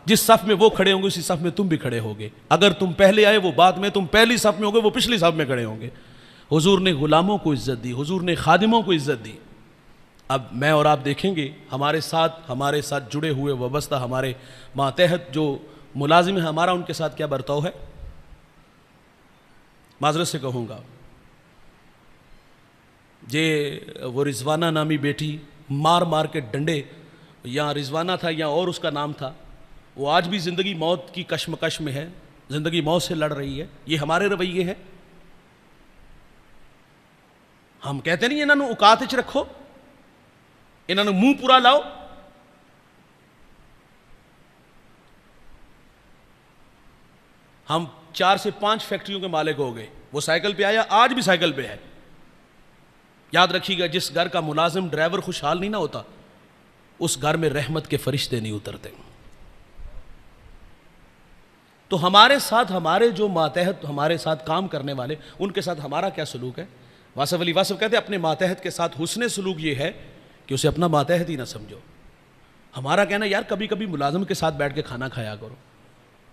جس صف میں وہ کھڑے ہوں گے اسی صف میں تم بھی کھڑے ہوگے. اگر تم پہلے آئے وہ بعد میں، تم پہلی صف میں ہوگے وہ پچھلی صف میں کھڑے ہوں گے. حضور نے غلاموں کو عزت دی، حضور نے خادموں کو عزت دی. اب میں اور آپ دیکھیں گے ہمارے ساتھ جڑے ہوئے وابستہ ہمارے ماتحت جو ملازم ہیں، ہمارا ان کے ساتھ کیا برتاؤ ہے. معذرت سے کہوں گا، وہ رضوانہ نامی بیٹی مار مار کے ڈنڈے، یا رضوانہ تھا یا اور اس کا نام تھا، وہ آج بھی زندگی موت کی کشمکش میں ہے، زندگی موت سے لڑ رہی ہے. یہ ہمارے رویے ہیں. ہم کہتے نہیں انہوں نے اوقات وچ رکھو، انہوں نے منہ پورا لاؤ. ہم 4 سے 5 فیکٹریوں کے مالک ہو گئے. وہ سائیکل پہ آیا، آج بھی سائیکل پہ ہے. یاد رکھیے گا جس گھر کا ملازم ڈرائیور خوشحال نہیں نہ ہوتا اس گھر میں رحمت کے فرشتے نہیں اترتے. تو ہمارے ساتھ ہمارے جو ماتحت ہمارے ساتھ کام کرنے والے ان کے ساتھ ہمارا کیا سلوک ہے؟ واصف علی واصف کہتے ہیں اپنے ماتحت کے ساتھ حسن سلوک یہ ہے کہ اسے اپنا ماتحت ہی نہ سمجھو. ہمارا کہنا یار کبھی کبھی ملازم کے ساتھ بیٹھ کے کھانا کھایا کرو،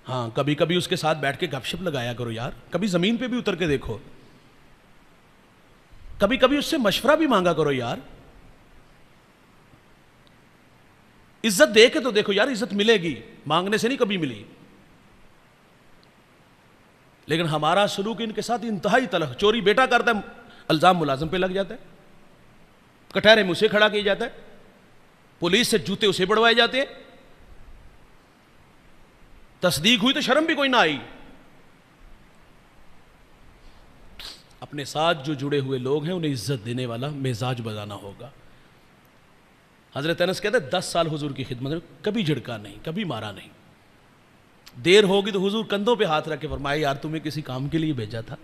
ہاں کبھی کبھی اس کے ساتھ بیٹھ کے گپ شپ لگایا کرو یار، کبھی زمین پہ بھی اتر کے دیکھو، کبھی کبھی اس سے مشورہ بھی مانگا کرو یار. عزت دے کے تو دیکھو یار، عزت ملے گی، مانگنے سے نہیں کبھی ملی. لیکن ہمارا سلوک ان کے ساتھ انتہائی تلخ. چوری بیٹا کرتا ہے، الزام ملازم پہ لگ جاتا ہے، کٹہرے میں اسے کھڑا کیا جاتا ہے، پولیس سے جوتے اسے بڑھوائے جاتے ہیں. تصدیق ہوئی تو شرم بھی کوئی نہ آئی. اپنے ساتھ جو جڑے ہوئے لوگ ہیں انہیں عزت دینے والا مزاج بنانا ہوگا. حضرت انس کہتے ہیں 10 سال حضور کی خدمت میں کبھی جھڑکا نہیں، کبھی مارا نہیں. دیر ہوگی تو حضور کندھوں پہ ہاتھ رکھ کے فرمایا یار تمہیں کسی کام کے لیے بھیجا تھا.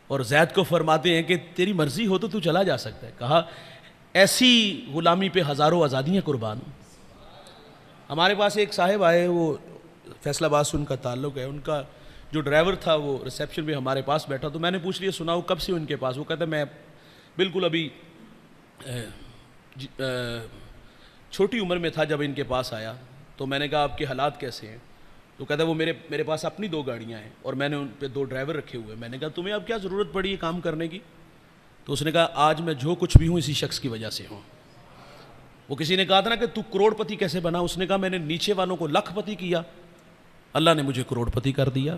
اور زید کو فرماتے ہیں کہ تیری مرضی ہو تو تو چلا جا سکتا ہے. کہا ایسی غلامی پہ ہزاروں آزادیاں قربان. ہمارے پاس ایک صاحب آئے، وہ فیصل آباد سے ان کا تعلق ہے، ان کا جو ڈرائیور تھا وہ ریسیپشن میں ہمارے پاس بیٹھا. تو میں نے پوچھ لیا سناؤ کب سے ان کے پاس؟ وہ کہتا ہے میں بالکل ابھی چھوٹی عمر میں تھا جب ان کے پاس آیا. تو میں نے کہا آپ کے حالات کیسے ہیں؟ تو کہتا ہے وہ میرے پاس اپنی 2 گاڑیاں ہیں اور میں نے ان پہ 2 ڈرائیور رکھے ہوئے. میں نے کہا تمہیں اب کیا ضرورت پڑی ہے کام کرنے کی؟ تو اس نے کہا آج میں جو کچھ بھی ہوں اسی شخص کی وجہ سے ہوں. وہ کسی نے کہا تھا نا کہ تو کروڑ پتی کیسے بنا؟ اس نے کہا میں نے نیچے والوں کو لکھ پتی کیا، اللہ نے مجھے کروڑ پتی کر دیا.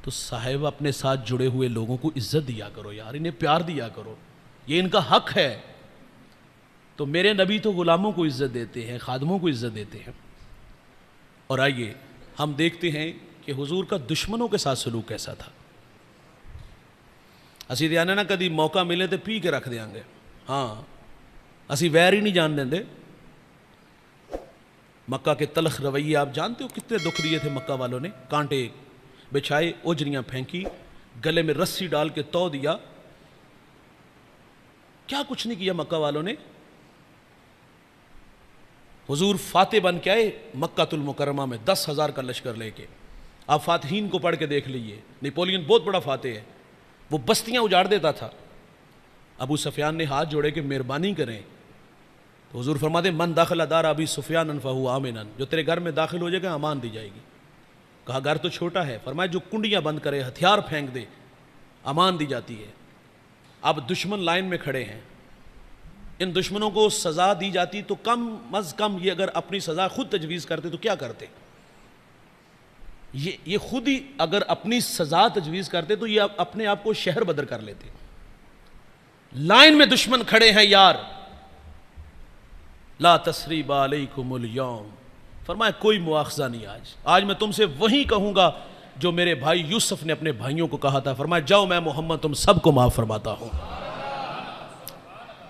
تو صاحب اپنے ساتھ جڑے ہوئے لوگوں کو عزت دیا کرو یار، انہیں پیار دیا کرو، یہ ان کا حق ہے. تو میرے نبی تو غلاموں کو عزت دیتے ہیں، خادموں کو عزت دیتے ہیں. اور آئیے ہم دیکھتے ہیں کہ کہ حضور کا دشمنوں کے ساتھ سلوک کیسا تھا۔ اسی تے آنے نا کدی موقع ملے تو پی کے رکھ دیاں گے، ہاں اسی ویر ہی نہیں جان دیں دے۔ مکہ کے تلخ رویے آپ جانتے ہو کتنے دکھ دیے تھے مکہ والوں نے، کانٹے بچھائے، اجریاں پھینکی، گلے میں رسی ڈال کے تو دیا، کیا کچھ نہیں کیا مکہ والوں نے۔ حضور فاتح بن کے آئے مکہ المکرمہ میں 10,000 کا لشکر لے کے۔ آپ فاتحین کو پڑھ کے دیکھ لیجئے، نیپولین بہت بڑا فاتح ہے، وہ بستیاں اجاڑ دیتا تھا۔ ابو سفیان نے ہاتھ جوڑے کہ مہربانی کریں، تو حضور فرماتے من داخل دار ابی سفیان فہو آمنا، جو تیرے گھر میں داخل ہو جائے گا امان دی جائے گی۔ کہا گھر تو چھوٹا ہے، فرمایا جو کنڈیاں بند کرے، ہتھیار پھینک دے، امان دی جاتی ہے۔ اب دشمن لائن میں کھڑے ہیں، ان دشمنوں کو سزا دی جاتی تو کم از کم یہ اگر اپنی سزا خود تجویز کرتے تو کیا کرتے؟ یہ خود ہی اگر اپنی سزا تجویز کرتے تو یہ اپنے آپ کو شہر بدر کر لیتے۔ لائن میں دشمن کھڑے ہیں یار، لا تثریب علیکم اليوم، فرمایا کوئی مواخذہ نہیں آج میں تم سے وہی کہوں گا جو میرے بھائی یوسف نے اپنے بھائیوں کو کہا تھا، فرمایا جاؤ میں محمد تم سب کو معاف فرماتا ہوں۔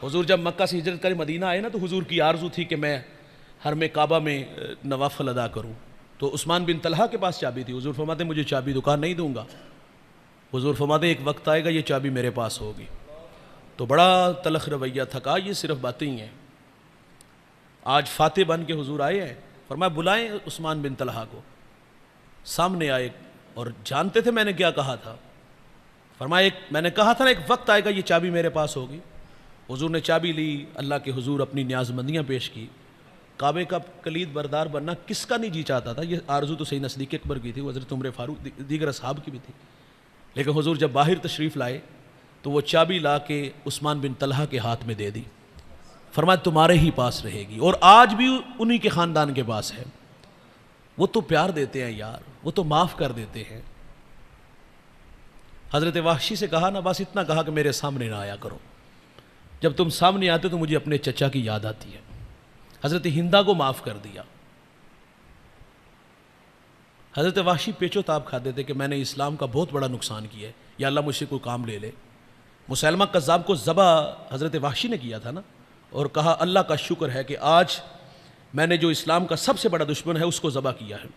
حضور جب مکہ سے ہجرت کر مدینہ آئے نا تو حضور کی آرزو تھی کہ میں حرم کعبہ میں نوافل ادا کروں، تو عثمان بن طلحہ کے پاس چابی تھی، حضور فرماتے مجھے چابی دکان نہیں دوں گا، حضور فرماتے ایک وقت آئے گا یہ چابی میرے پاس ہوگی۔ تو بڑا تلخ رویہ تھا، کہا یہ صرف باتیں ہی ہیں۔ آج فاتح بن کے حضور آئے ہیں، فرمایا بلائیں عثمان بن طلحہ کو، سامنے آئے اور جانتے تھے میں نے کیا کہا تھا، فرمایا میں نے کہا تھا نا ایک وقت آئے گا یہ چابی میرے پاس ہوگی۔ حضور نے چابی لی، اللہ کے حضور اپنی نیاز مندیاں پیش کی۔ کعبے کا کلید بردار بننا کس کا نہیں جی چاہتا تھا؟ یہ آرزو تو سیدنا صدیق اکبر کی تھی، حضرت عمر فاروق دیگر اصحاب کی بھی تھی، لیکن حضور جب باہر تشریف لائے تو وہ چابی لا کے عثمان بن طلحہ کے ہاتھ میں دے دی، فرمایا تمہارے ہی پاس رہے گی، اور آج بھی انہی کے خاندان کے پاس ہے۔ وہ تو پیار دیتے ہیں یار، وہ تو معاف کر دیتے ہیں۔ حضرت وحشی سے کہا نا، بس اتنا کہا کہ میرے سامنے نہ آیا کرو، جب تم سامنے آتے تو مجھے اپنے چچا کی یاد آتی ہے۔ حضرت ہندا کو معاف کر دیا۔ حضرت وحشی پیچو تاب کھاتے تھے کہ میں نے اسلام کا بہت بڑا نقصان کیا ہے، یا اللہ مجھ سے کوئی کام لے لے۔ مسلمہ کذاب کو ذبح حضرت وحشی نے کیا تھا نا، اور کہا اللہ کا شکر ہے کہ آج میں نے جو اسلام کا سب سے بڑا دشمن ہے اس کو ذبح کیا ہے۔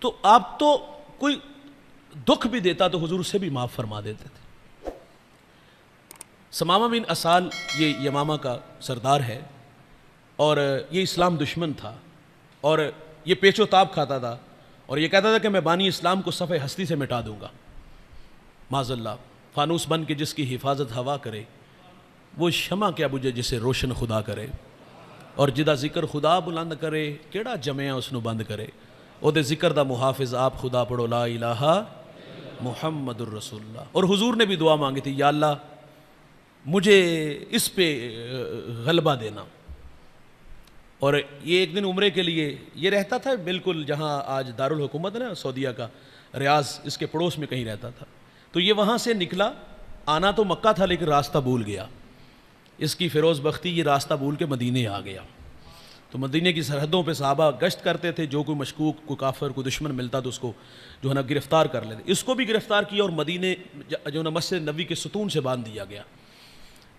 تو آپ تو کوئی دکھ بھی دیتا تو حضور سے بھی معاف فرما دیتے تھے۔ ثمامہ بن اسال یہ یمامہ کا سردار ہے، اور یہ اسلام دشمن تھا، اور یہ پیچو تاب کھاتا تھا، اور یہ کہتا تھا کہ میں بانی اسلام کو صفحہ ہستی سے مٹا دوں گا۔ معاذ اللہ، فانوس بن کے جس کی حفاظت ہوا کرے، وہ شمع کیا بجھے جسے روشن خدا کرے، اور جدا ذکر خدا بلند کرے، کیڑا جمعیاں اس نو بند کرے، او دے ذکر دا محافظ آپ خدا پڑھو لا الہ محمد الرسول اللہ۔ اور حضور نے بھی دعا مانگی تھی، یا اللہ مجھے اس پہ غلبہ دینا۔ اور یہ ایک دن عمرے کے لیے یہ رہتا تھا بالکل جہاں آج دارالحکومت ہے نا سعودیہ کا، ریاض اس کے پڑوس میں کہیں رہتا تھا، تو یہ وہاں سے نکلا، آنا تو مکہ تھا لیکن راستہ بھول گیا۔ اس کی فیروز بختی، یہ راستہ بھول کے مدینے آ گیا۔ تو مدینے کی سرحدوں پہ صحابہ گشت کرتے تھے، جو کوئی مشکوک، کوئی کافر، کوئی دشمن ملتا تو اس کو جو ہے نا گرفتار کر لیتے۔ اس کو بھی گرفتار کیا اور مدینے جو ہے نا مسجد نبوی کے ستون سے باندھ دیا گیا۔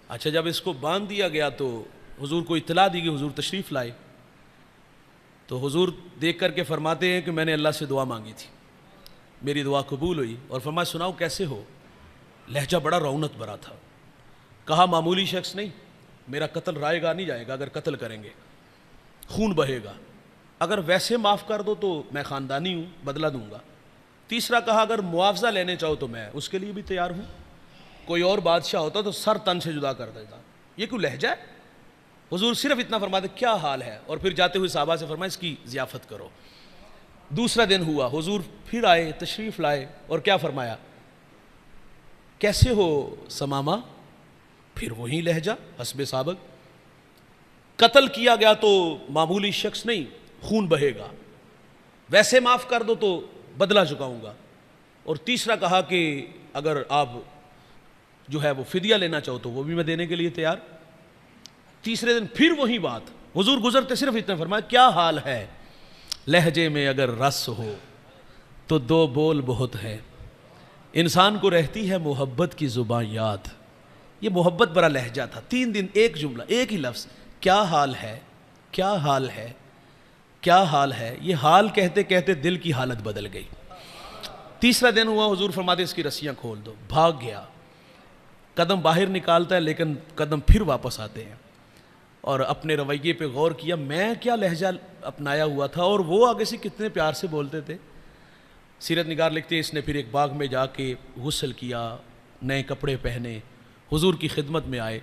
اچھا، جب اس کو باندھ دیا گیا تو حضور کو اطلاع دی گئی، حضور تشریف لائے، تو حضور دیکھ کر کے فرماتے ہیں کہ میں نے اللہ سے دعا مانگی تھی، میری دعا قبول ہوئی، اور فرمایا سناؤ کیسے ہو؟ لہجہ بڑا رونت بھرا تھا۔ کہا معمولی شخص نہیں، میرا قتل رائے گا نہیں جائے گا، اگر قتل کریں گے خون بہے گا، اگر ویسے معاف کر دو تو میں خاندانی ہوں، بدلہ دوں گا۔ تیسرا کہا اگر معاوضہ لینے چاہو تو میں اس کے لیے بھی تیار ہوں، کوئی اور بادشاہ ہوتا تو سر تن سے جدا کر دیتا۔ یہ کوئی لہجہ ہے؟ حضور صرف اتنا فرماتے کیا حال ہے، اور پھر جاتے ہوئے صحابہ سے فرمایا اس کی ضیافت کرو۔ دوسرا دن ہوا، حضور پھر آئے، تشریف لائے، اور کیا فرمایا؟ کیسے ہو ثمامہ؟ پھر وہی لہجہ حسب سابق۔ قتل کیا گیا تو معمولی شخص نہیں، خون بہے گا، ویسے معاف کر دو تو بدلہ چکاؤں گا۔ اور تیسرا کہا کہ اگر آپ جو ہے وہ فدیہ لینا چاہو تو وہ بھی میں دینے کے لیے تیار۔ تیسرے دن پھر وہی بات، حضور گزرتے صرف اتنا فرمایا کیا حال ہے؟ لہجے میں اگر رس ہو تو دو بول بہت ہیں، انسان کو رہتی ہے محبت کی زباں یاد۔ یہ محبت برا لہجہ تھا، 3 دن ایک جملہ، ایک ہی لفظ، کیا حال ہے، کیا حال ہے، کیا حال ہے، یہ حال کہتے کہتے دل کی حالت بدل گئی۔ تیسرا دن ہوا، حضور فرماتے اس کی رسیاں کھول دو، بھاگ گیا، قدم باہر نکالتا ہے لیکن قدم پھر واپس آتے ہیں، اور اپنے رویے پہ غور کیا، میں کیا لہجہ اپنایا ہوا تھا اور وہ آگے سے کتنے پیار سے بولتے تھے۔ سیرت نگار لکھتے ہیں اس نے پھر ایک باغ میں جا کے غسل کیا، نئے کپڑے پہنے، حضور کی خدمت میں آئے،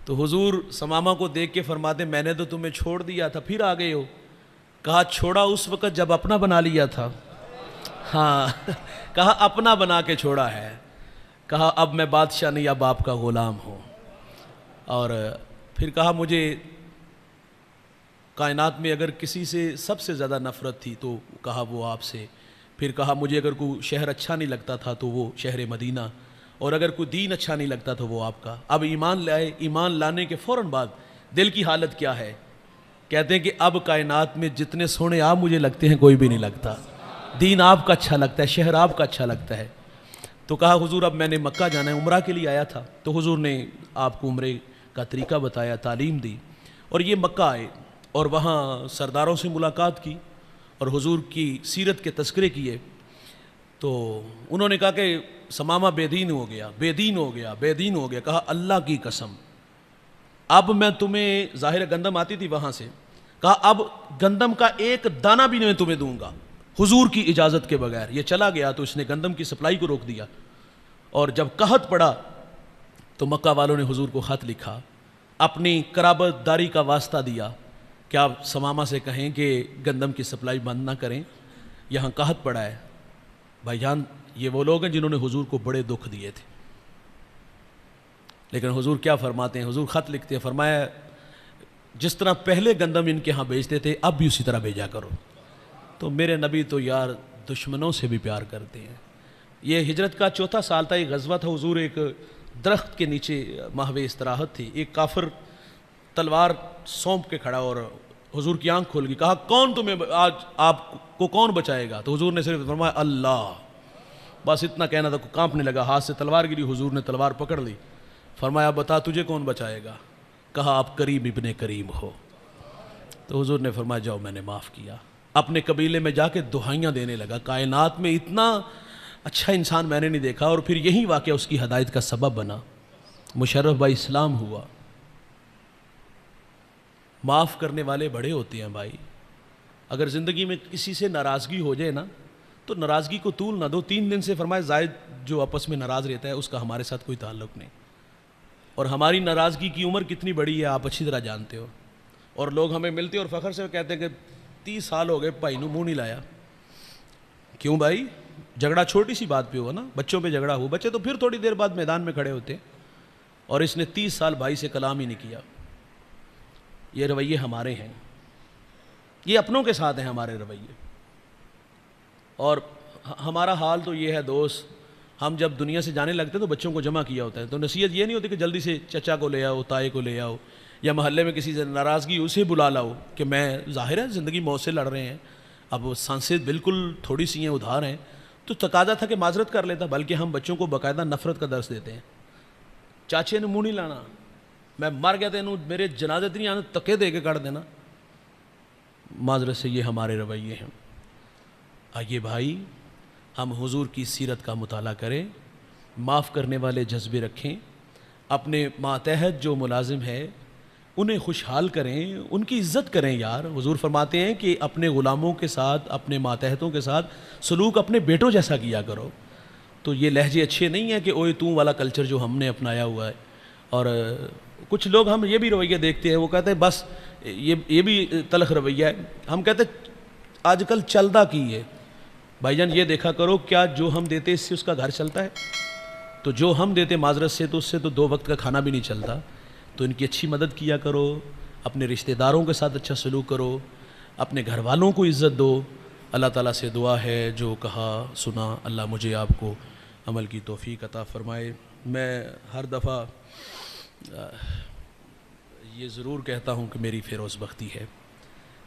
تو حضور ثمامہ کو دیکھ کے فرماتے میں نے تو تمہیں چھوڑ دیا تھا، پھر آ گئے ہو۔ کہا چھوڑا اس وقت جب اپنا بنا لیا تھا، ہاں کہا اپنا بنا کے چھوڑا ہے، کہا اب میں بادشاہ نہیں، اب آپ کا غلام ہوں۔ اور پھر کہا مجھے کائنات میں اگر کسی سے سب سے زیادہ نفرت تھی تو کہا وہ آپ سے، پھر کہا مجھے اگر کوئی شہر اچھا نہیں لگتا تھا تو وہ شہر مدینہ، اور اگر کوئی دین اچھا نہیں لگتا تو وہ آپ کا۔ اب ایمان لائے، ایمان لانے کے فوراً بعد دل کی حالت کیا ہے؟ کہتے ہیں کہ اب کائنات میں جتنے سونے آپ مجھے لگتے ہیں کوئی بھی نہیں لگتا، دین آپ کا اچھا لگتا ہے، شہر آپ کا اچھا لگتا ہے۔ تو کہا حضور اب میں نے مکہ جانا ہے، عمرہ کے لیے آیا تھا، تو حضور نے آپ کو عمرے کا طریقہ بتایا، تعلیم دی، اور یہ مکہ آئے اور وہاں سرداروں سے ملاقات کی اور حضور کی سیرت کے تذکرے کیے۔ تو انہوں نے کہا کہ ثمامہ بے دین ہو گیا، بے دین ہو گیا، بے دین ہو گیا۔ کہا اللہ کی قسم اب میں تمہیں، ظاہر گندم آتی تھی وہاں سے، کہا اب گندم کا ایک دانہ بھی میں تمہیں دوں گا حضور کی اجازت کے بغیر۔ یہ چلا گیا تو اس نے گندم کی سپلائی کو روک دیا، اور جب قحط پڑا تو مکہ والوں نے حضور کو خط لکھا، اپنی قرابت داری کا واسطہ دیا کہ آپ ثمامہ سے کہیں کہ گندم کی سپلائی بند نہ کریں، یہاں قحط پڑا ہے۔ بھائی جان یہ وہ لوگ ہیں جنہوں نے حضور کو بڑے دکھ دیے تھے، لیکن حضور کیا فرماتے ہیں؟ حضور خط لکھتے ہیں، فرمایا جس طرح پہلے گندم ان کے ہاں بیچتے تھے اب بھی اسی طرح بھیجا کرو۔ تو میرے نبی تو یار دشمنوں سے بھی پیار کرتے ہیں۔ یہ ہجرت کا 4تھا سال تھا، یہ غزوہ تھا، حضور ایک درخت کے نیچے محو استراحت تھی، ایک کافر تلوار سونپ کے کھڑا، اور حضور کی آنکھ کھل گئی، کہا کون تمہیں آج آپ کو کون بچائے گا؟ تو حضور نے صرف فرمایا اللہ، بس اتنا کہنا تھا، کانپنے لگا، ہاتھ سے تلوار گری، حضور نے تلوار پکڑ لی، فرمایا بتا تجھے کون بچائے گا؟ کہا آپ کریم ابن کریم ہو۔ تو حضور نے فرمایا جاؤ میں نے معاف کیا۔ اپنے قبیلے میں جا کے دہائیاں دینے لگا، کائنات میں اتنا اچھا انسان میں نے نہیں دیکھا، اور پھر یہی واقعہ اس کی ہدایت کا سبب بنا، مشرف با اسلام ہوا۔ معاف کرنے والے بڑے ہوتے ہیں بھائی۔ اگر زندگی میں کسی سے ناراضگی ہو جائے نا تو ناراضگی کو طول نہ دو، 3 دن سے فرمائے زائد جو آپس میں ناراض رہتا ہے اس کا ہمارے ساتھ کوئی تعلق نہیں، اور ہماری ناراضگی کی عمر کتنی بڑی ہے آپ اچھی طرح جانتے ہو، اور لوگ ہمیں ملتے اور فخر سے کہتے ہیں کہ 30 سال ہو گئے بھائی نو منہ نہیں لایا۔ کیوں بھائی؟ جھگڑا چھوٹی سی بات پہ ہوا نا، بچوں پہ جھگڑا ہو، بچے تو پھر تھوڑی دیر بعد میدان میں کھڑے ہوتے ہیں، اور اس نے 30 سال بھائی سے کلام ہی نہیں کیا۔ یہ رویے ہمارے ہیں، یہ اپنوں کے ساتھ ہیں ہمارے رویے، اور ہمارا حال تو یہ ہے دوست، ہم جب دنیا سے جانے لگتے ہیں تو بچوں کو جمع کیا ہوتا ہے، تو نصیحت یہ نہیں ہوتی کہ جلدی سے چچا کو لے آؤ، تائے کو لے آؤ، یا محلے میں کسی سے ناراضگی اسے بلا لاؤ کہ میں، ظاہر ہے زندگی موت سے لڑ رہے ہیں، اب سانسیں بالکل تھوڑی سی ہیں، ادھار ہیں، تو تقاضا تھا کہ معذرت کر لیتا، بلکہ ہم بچوں کو باقاعدہ نفرت کا درس دیتے ہیں۔ چاچے نے منہ نہیں لانا، میں مر گیا تینوں میرے جنازے نہیں آنے، تکے دے کے کر دینا، معذرت سے۔ یہ ہمارے رویے ہیں۔ آئیے بھائی ہم حضور کی سیرت کا مطالعہ کریں، معاف کرنے والے جذبے رکھیں، اپنے ماتحت جو ملازم ہے انہیں خوشحال کریں، ان کی عزت کریں یار۔ حضور فرماتے ہیں کہ اپنے غلاموں کے ساتھ، اپنے ماتحتوں کے ساتھ سلوک اپنے بیٹوں جیسا کیا کرو۔ تو یہ لہجے اچھے نہیں ہیں کہ اوئے تو والا کلچر جو ہم نے اپنایا ہوا ہے، اور کچھ لوگ ہم یہ بھی رویہ دیکھتے ہیں، وہ کہتے ہیں بس یہ بھی تلخ رویہ ہے، ہم کہتے ہیں آج کل چلدا کی ہے۔ بھائی جان یہ دیکھا کرو کیا جو ہم دیتے اس سے اس کا گھر چلتا ہے؟ تو جو ہم دیتے معذرت سے تو اس سے تو 2 وقت کا کھانا بھی نہیں چلتا۔ تو ان کی اچھی مدد کیا کرو، اپنے رشتہ داروں کے ساتھ اچھا سلوک کرو، اپنے گھر والوں کو عزت دو۔ اللہ تعالیٰ سے دعا ہے جو کہا سنا اللہ مجھے آپ کو عمل کی توفیق عطا فرمائے۔ میں ہر دفعہ یہ ضرور کہتا ہوں کہ میری فیروز بختی ہے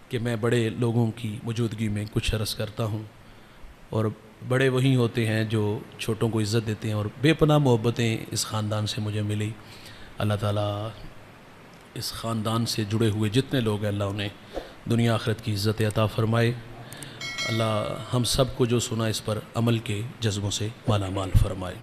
کہ میں بڑے لوگوں کی موجودگی میں کچھ عرض کرتا ہوں، اور بڑے وہی ہوتے ہیں جو چھوٹوں کو عزت دیتے ہیں، اور بے پناہ محبتیں اس خاندان سے مجھے ملی۔ اللہ تعالیٰ اس خاندان سے جڑے ہوئے جتنے لوگ ہیں، اللہ انہیں دنیا آخرت کی عزت عطا فرمائے۔ اللہ ہم سب کو جو سنا اس پر عمل کے جذبوں سے مالا مال فرمائے۔